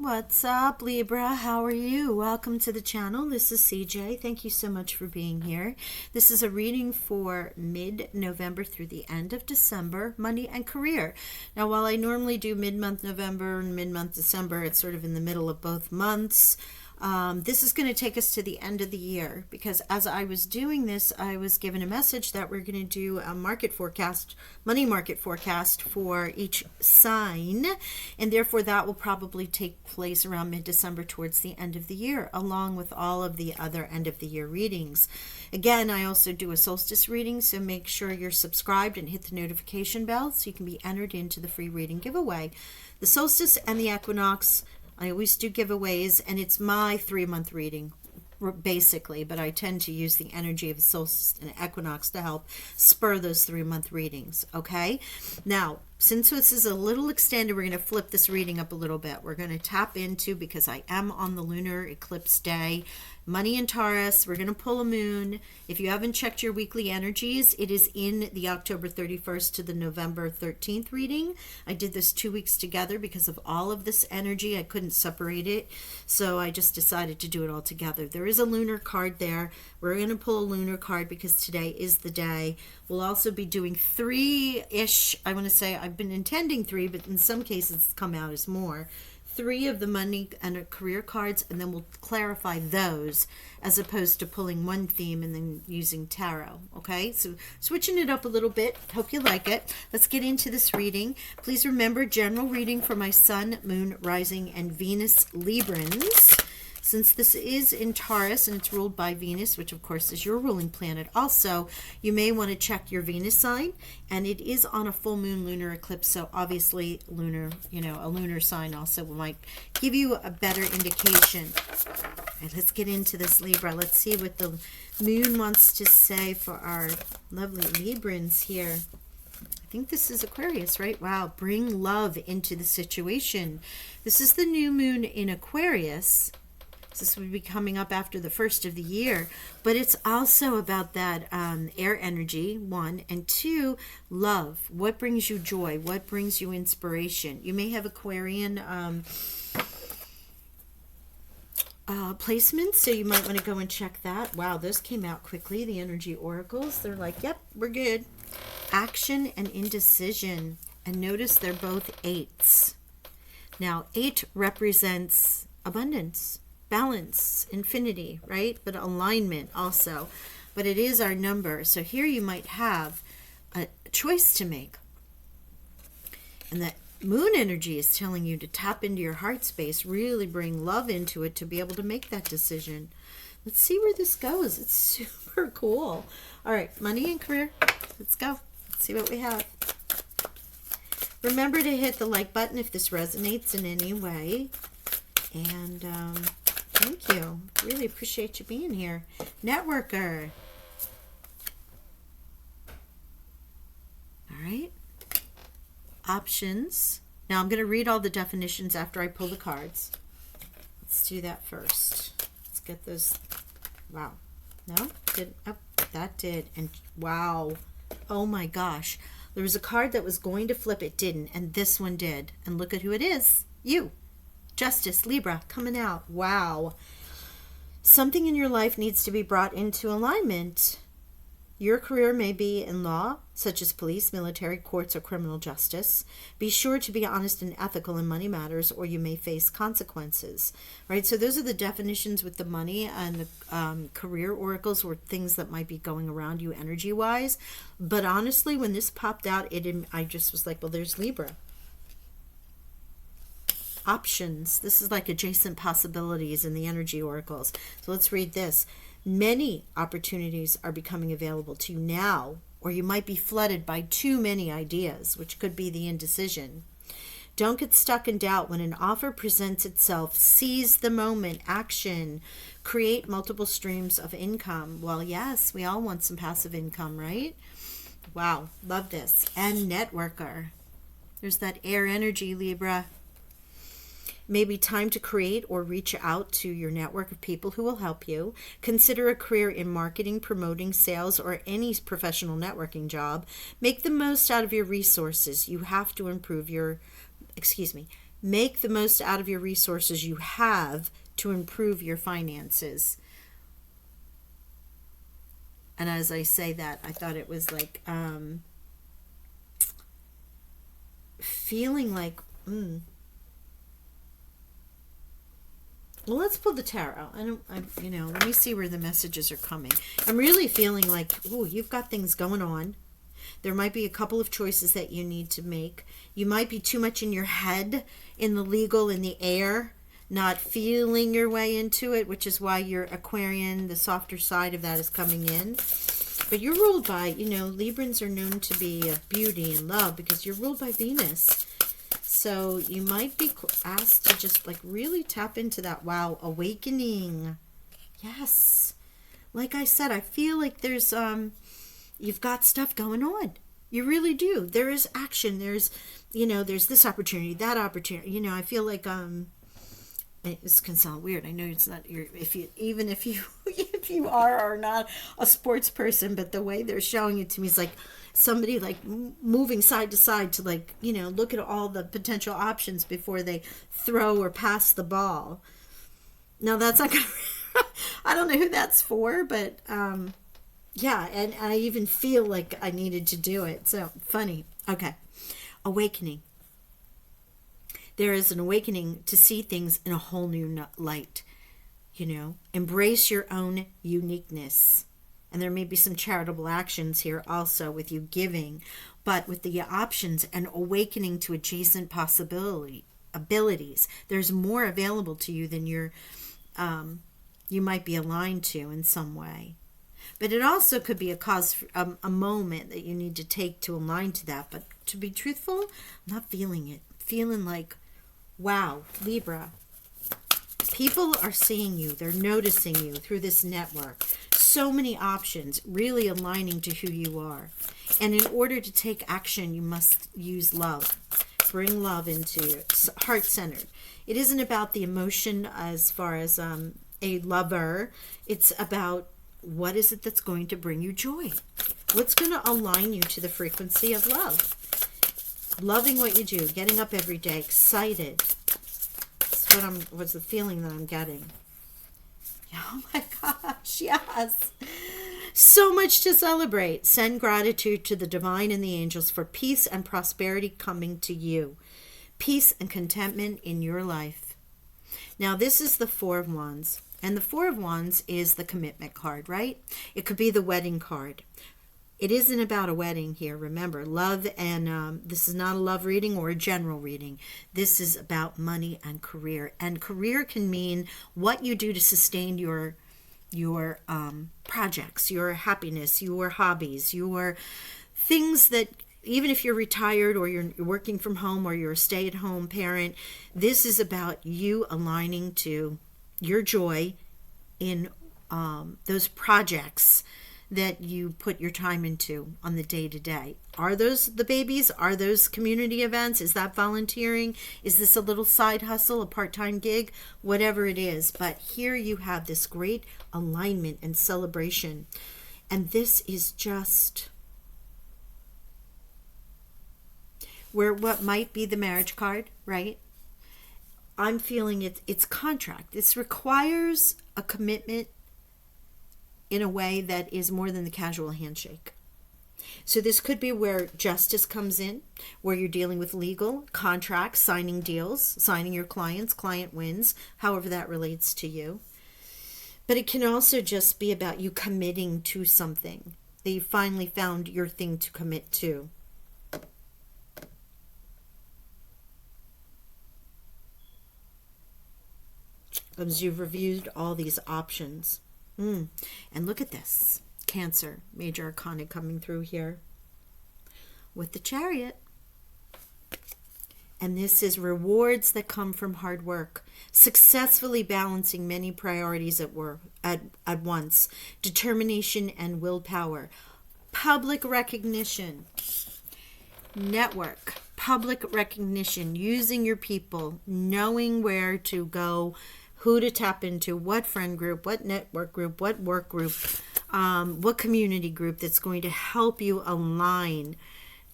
What's up, Libra? How are you? Welcome to the channel. This is CJ. Thank you so much for being here. This is a reading for mid-November through the end of December, money and career. Now, while I normally do mid-month November and mid-month December, it's sort of in the middle of both months. This is going to take us to the end of the year because as I was doing this, I was given a message that we're going to do a market forecast, money market forecast for each sign, and therefore that will probably take place around mid-December towards the end of the year, along with all of the other end of the year readings. Again, I also do a solstice reading, so make sure you're subscribed and hit the notification bell so you can be entered into the free reading giveaway. The solstice and the equinox, I always do giveaways, and it's my 3-month reading, basically, but I tend to use the energy of the solstice and equinox to help spur those 3-month readings, okay? Now, since this is a little extended, we're going to flip this reading up a little bit. We're going to tap into, because I am on the lunar eclipse day, money in Taurus. We're going to pull a moon. If you haven't checked your weekly energies, it is in the October 31st to the November 13th reading. I did this 2 weeks together because of all of this energy. I couldn't separate it, so I just decided to do it all together. There is a lunar card there. We're going to pull a lunar card because today is the day. We'll also be doing 3-ish, I want to say, I've been intending 3, but in some cases it's come out as more. 3 of the money and career cards, and then we'll clarify those as opposed to pulling one theme and then using tarot. Okay, so switching it up a little bit. Hope you like it. Let's get into this reading. Please remember, general reading for my Sun, Moon, Rising, and Venus Librans. Since this is in Taurus and it's ruled by Venus, which of course is your ruling planet also, you may want to check your Venus sign, and it is on a full moon lunar eclipse, so obviously lunar, a lunar sign also might give you a better indication. All right, let's get into this, Libra. Let's see what the moon wants to say for our lovely Librans here. I think this is Aquarius, right? Wow, bring love into the situation. This is the new moon in Aquarius. This would be coming up after the first of the year, but it's also about that air energy, 1, and 2, love. What brings you joy? What brings you inspiration? You may have Aquarian placements, so you might want to go and check that. Wow, those came out quickly. The energy oracles, they're like, yep, we're good. Action and indecision, and notice they're both 8s. Now, 8 represents abundance, balance, infinity, right? But alignment also. But it is our number. So here you might have a choice to make. And that moon energy is telling you to tap into your heart space, really bring love into it to be able to make that decision. Let's see where this goes. It's super cool. All right, money and career. Let's go. Let's see what we have. Remember to hit the like button if this resonates in any way. And thank you. Really appreciate you being here. Networker. All right. Options. Now I'm going to read all the definitions after I pull the cards. Let's do that first. Let's get those. Wow. No? Oh, that did. And wow. Oh my gosh. There was a card that was going to flip. It didn't. And this one did. And look at who it is. You. Justice, Libra, coming out. Wow. Something in your life needs to be brought into alignment. Your career may be in law, such as police, military, courts, or criminal justice. Be sure to be honest and ethical in money matters, or you may face consequences. Right? So those are the definitions with the money and the career oracles, or things that might be going around you energy-wise. But honestly, when this popped out, I just was like, well, there's Libra. Options. This is like adjacent possibilities in the energy oracles. So let's read this. Many opportunities are becoming available to you now, or you might be flooded by too many ideas, which could be the indecision. Don't get stuck in doubt when an offer presents itself. Seize the moment. Action. Create multiple streams of income. Well, yes, we all want some passive income, right? Wow, love this. And networker. There's that air energy, Libra. Maybe time to create or reach out to your network of people who will help you. Consider a career in marketing, promoting, sales, or any professional networking job. Make the most out of your resources. You have to improve your, Make the most out of your resources you have to improve your finances. And as I say that, I thought it was like feeling like, well, let's pull the tarot. Let me see where the messages are coming. I'm really feeling like, you've got things going on. There might be a couple of choices that you need to make. You might be too much in your head, in the legal, in the air, not feeling your way into it, which is why your Aquarian, the softer side of that, is coming in. But you're ruled by, Librans are known to be of beauty and love because you're ruled by Venus. So you might be asked to just like really tap into that awakening. Yes. Like I said, I feel like there's you've got stuff going on. You really do. There is action. There's this opportunity, that opportunity. I feel like this can sound weird. I know it's not if you are or not a sports person, but the way they're showing it to me is like somebody like moving side to side to look at all the potential options before they throw or pass the ball. Now that's not gonna I don't know who that's for, but yeah, and I even feel like I needed to do it. So funny. Okay. Awakening. There is an awakening to see things in a whole new light. Embrace your own uniqueness. And there may be some charitable actions here also with you giving, but with the options and awakening to adjacent abilities. There's more available to you than you might be aligned to in some way. But it also could be a moment that you need to take to align to that. But to be truthful, I'm not feeling it. Feeling like, wow, Libra, people are seeing you. They're noticing you through this network. So many options, really aligning to who you are. And in order to take action, you must use love. Bring love into it, heart-centered. It isn't about the emotion as far as a lover. It's about what is it that's going to bring you joy? What's going to align you to the frequency of love? Loving what you do, getting up every day, excited. That's what's the feeling that I'm getting. Oh my gosh, yes. So much to celebrate. Send gratitude to the divine and the angels for peace and prosperity coming to you. Peace and contentment in your life. Now, this is the Four of Wands. And the Four of Wands is the commitment card, right? It could be the wedding card. It isn't about a wedding here. Remember, love and this is not a love reading or a general reading. This is about money and career. And career can mean what you do to sustain your projects, your happiness, your hobbies, your things that even if you're retired or you're working from home or you're a stay-at-home parent, this is about you aligning to your joy in those projects that you put your time into on the day-to-day. Are those the babies? Are those community events? Is that volunteering? Is this a little side hustle, a part-time gig? Whatever it is. But here you have this great alignment and celebration. And this is just where what might be the marriage card, right? I'm feeling it's contract. This requires a commitment in a way that is more than the casual handshake. So this could be where justice comes in, where you're dealing with legal, contracts, signing deals, signing your clients, client wins, however that relates to you. But it can also just be about you committing to something, that you finally found your thing to commit to. As you've reviewed all these options. And look at this. Cancer, major arcana coming through here with the Chariot. And this is rewards that come from hard work, successfully balancing many priorities at work at once, determination and willpower, public recognition, network, public recognition, using your people, knowing where to go, who to tap into, what friend group, what network group, what work group, what community group that's going to help you align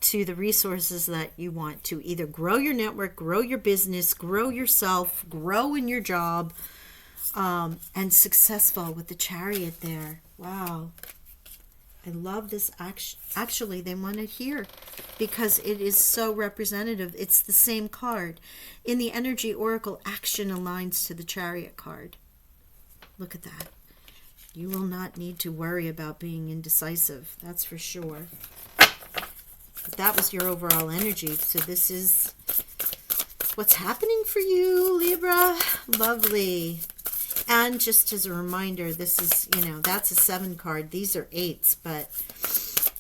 to the resources that you want to either grow your network, grow your business, grow yourself, grow in your job, and successful with the Chariot there. Wow. I love this. Actually, they want it here because it is so representative. It's the same card. In the Energy Oracle, action aligns to the Chariot card. Look at that. You will not need to worry about being indecisive. That's for sure. But that was your overall energy. So this is what's happening for you, Libra. Lovely. And just as a reminder, this is, that's a 7 card. These are 8s, but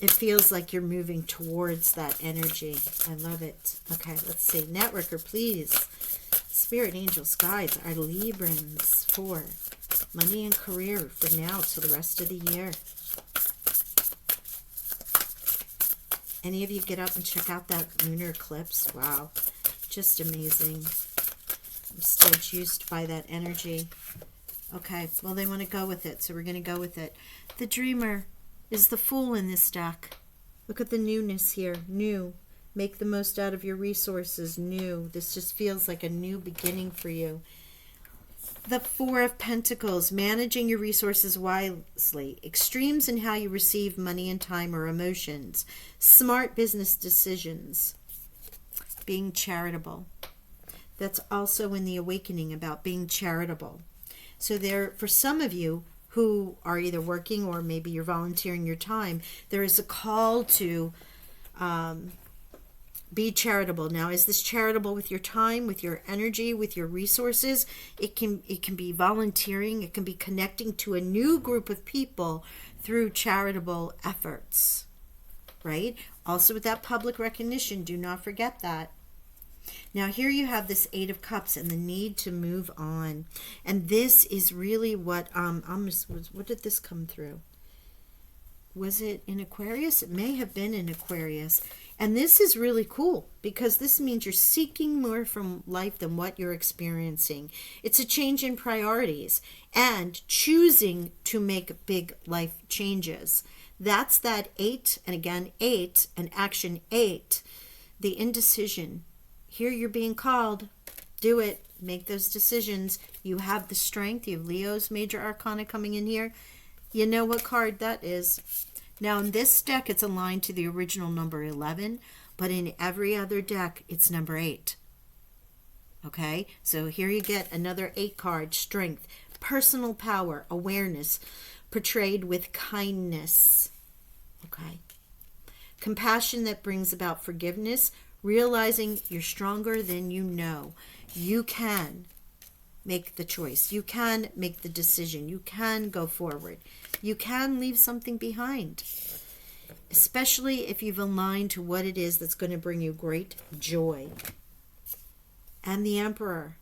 it feels like you're moving towards that energy. I love it. Okay, let's see. Networker, please. Spirit, angels, guides, our Librans for money and career for now till the rest of the year. Any of you get up and check out that lunar eclipse? Wow, just amazing. I'm still juiced by that energy. Okay, well, they want to go with it, so we're going to go with it. The Dreamer is the Fool in this deck. Look at the newness here. New. Make the most out of your resources. New. This just feels like a new beginning for you. The Four of Pentacles. Managing your resources wisely. Extremes in how you receive money and time or emotions. Smart business decisions. Being charitable. That's also in the Awakening about being charitable. So there, for some of you who are either working or maybe you're volunteering your time, there is a call to be charitable. Now, is this charitable with your time, with your energy, with your resources? It can be volunteering. It can be connecting to a new group of people through charitable efforts, right? Also with that public recognition, do not forget that. Now here you have this 8 of Cups and the need to move on. And this is really what, what did this come through? Was it in Aquarius? It may have been in Aquarius. And this is really cool because this means you're seeking more from life than what you're experiencing. It's a change in priorities and choosing to make big life changes. That's that 8, and again 8, and action 8, the indecision. Here you're being called. Do it. Make those decisions. You have the strength. You have Leo's major arcana coming in here. You know what card that is. Now in this deck, it's aligned to the original number 11, but in every other deck, it's number 8. Okay? So here you get another 8 card, strength, personal power, awareness, portrayed with kindness. Okay? Compassion that brings about forgiveness, realizing you're stronger than you know. You can make the choice. You can make the decision. You can go forward. You can leave something behind, especially if you've aligned to what it is that's going to bring you great joy. And the Emperor.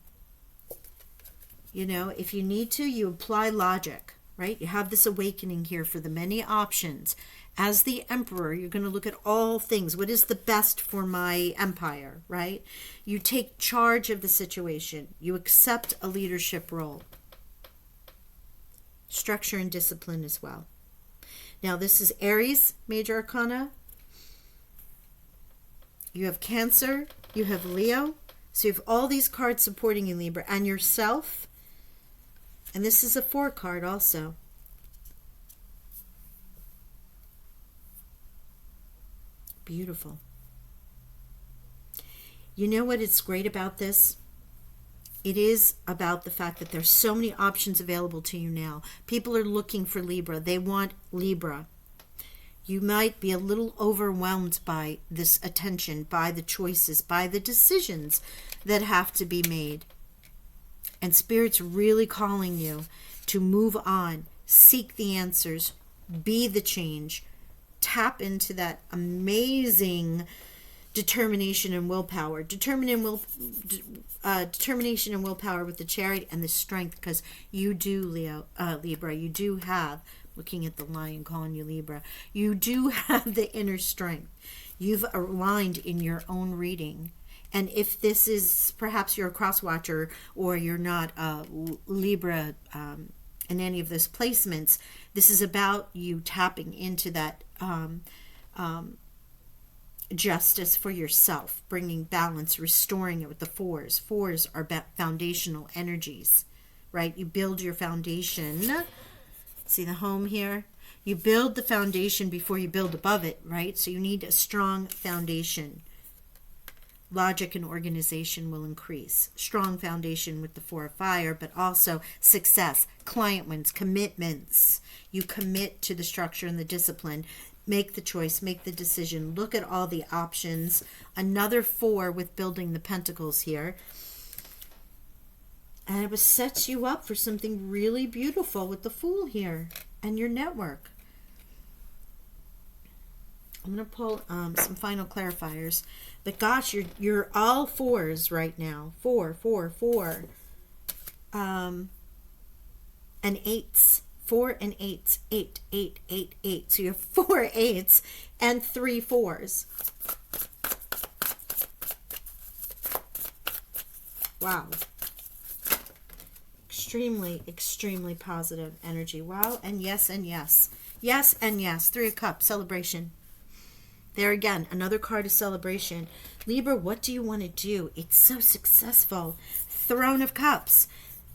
If you need to, you apply logic, right? You have this awakening here for the many options. As the Emperor, you're going to look at all things. What is the best for my empire, right? You take charge of the situation. You accept a leadership role. Structure and discipline as well. Now, this is Aries, major arcana. You have Cancer. You have Leo. So you have all these cards supporting you, Libra, and yourself. And this is a 4 card also. Beautiful. You know what is great about this? It is about the fact that there's so many options available to you now. People are looking for Libra. They want Libra. You might be a little overwhelmed by this attention, by the choices, by the decisions that have to be made. And Spirit's really calling you to move on, seek the answers, be the change, tap into that amazing determination and willpower. Determination and willpower with the Chariot and the strength, because you do, Libra, you do have, looking at the lion calling you Libra, you do have the inner strength. You've aligned in your own reading. And if this is, perhaps you're a cross watcher or you're not Libra in any of those placements, this is about you tapping into that justice for yourself, bringing balance, restoring it with the fours. Fours are foundational energies, right? You build your foundation. See the home here? You build the foundation before you build above it, right? So you need a strong foundation. Logic and organization will increase. Strong foundation with the Four of Fire, but also success, client wins, commitments. You commit to the structure and the discipline. Make the choice, make the decision. Look at all the options. Another 4 with building the pentacles here. And it sets you up for something really beautiful with the Fool here and your network. I'm going to pull some final clarifiers. But gosh, you're all 4s right now. 4, 4, 4. And 8s. 4 and 8s. 8, 8, 8, 8. So you have 4 8s and 3 4s. Wow. Extremely, extremely positive energy. Wow. And yes, and yes. Yes, and yes. 3 of Cups. Celebration. There again, another card of celebration. Libra, what do you want to do? It's so successful. Throne of Cups.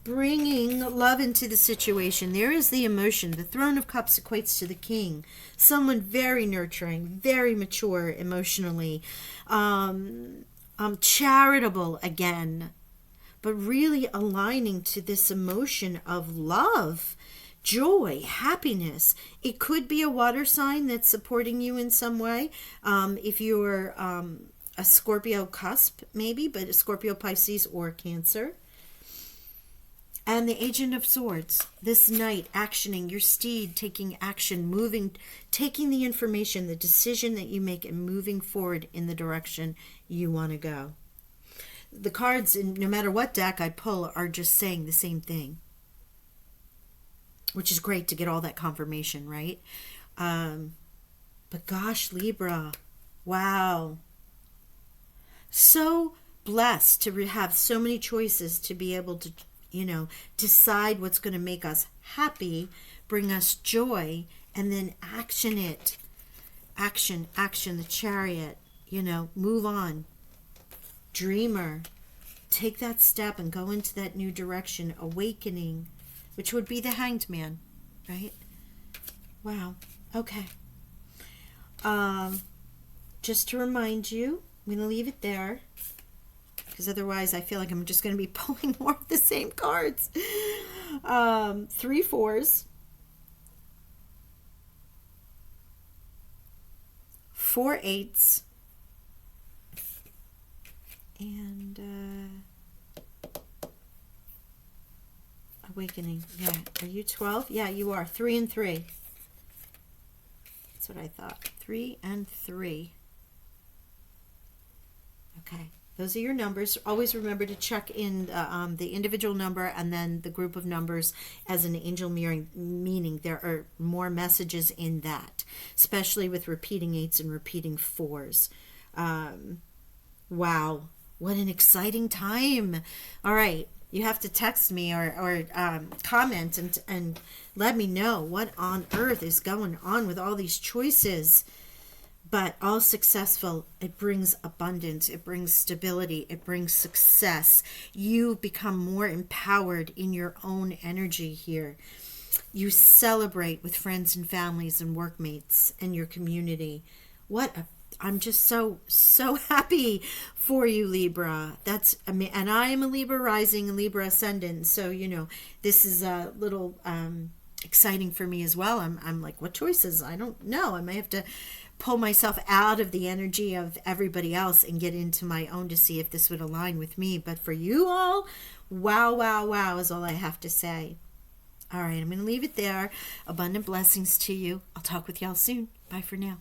Bringing love into the situation. There is the emotion. The Throne of Cups equates to the King. Someone very nurturing, very mature emotionally. Charitable again. But really aligning to this emotion of love. Joy, happiness. It could be a water sign that's supporting you in some way. If you're a Scorpio cusp, maybe, but a Scorpio, Pisces, or Cancer. And the Agent of Swords. This knight actioning, your steed taking action, moving, taking the information, the decision that you make, and moving forward in the direction you want to go. The cards, no matter what deck I pull, are just saying the same thing. Which is great to get all that confirmation, right? But gosh, Libra, wow. So blessed to have so many choices to be able to, decide what's going to make us happy, bring us joy, and then action it. Action, the Chariot, move on. Dreamer, take that step and go into that new direction, awakening, which would be the Hanged Man, right? Wow. Okay. Just to remind you, I'm going to leave it there, because otherwise I feel like I'm just going to be pulling more of the same cards. 3 4s, 4 8s, and Awakening. Yeah. Are you 12? Yeah, you are. 3 and 3. That's what I thought. 3 and 3. Okay. Those are your numbers. Always remember to check in the individual number and then the group of numbers as an angel mirroring, meaning there are more messages in that, especially with repeating 8s and repeating 4s. Wow. What an exciting time. All right. You have to text me or comment and let me know what on earth is going on with all these choices. But all successful, it brings abundance, it brings stability, it brings success. You become more empowered in your own energy here. You celebrate with friends and families and workmates and your community. I'm just so happy for you, Libra. And I am a Libra rising and Libra ascendant. So, this is a little exciting for me as well. I'm like, what choices? I don't know. I may have to pull myself out of the energy of everybody else and get into my own to see if this would align with me. But for you all, wow, wow, wow is all I have to say. All right, I'm going to leave it there. Abundant blessings to you. I'll talk with y'all soon. Bye for now.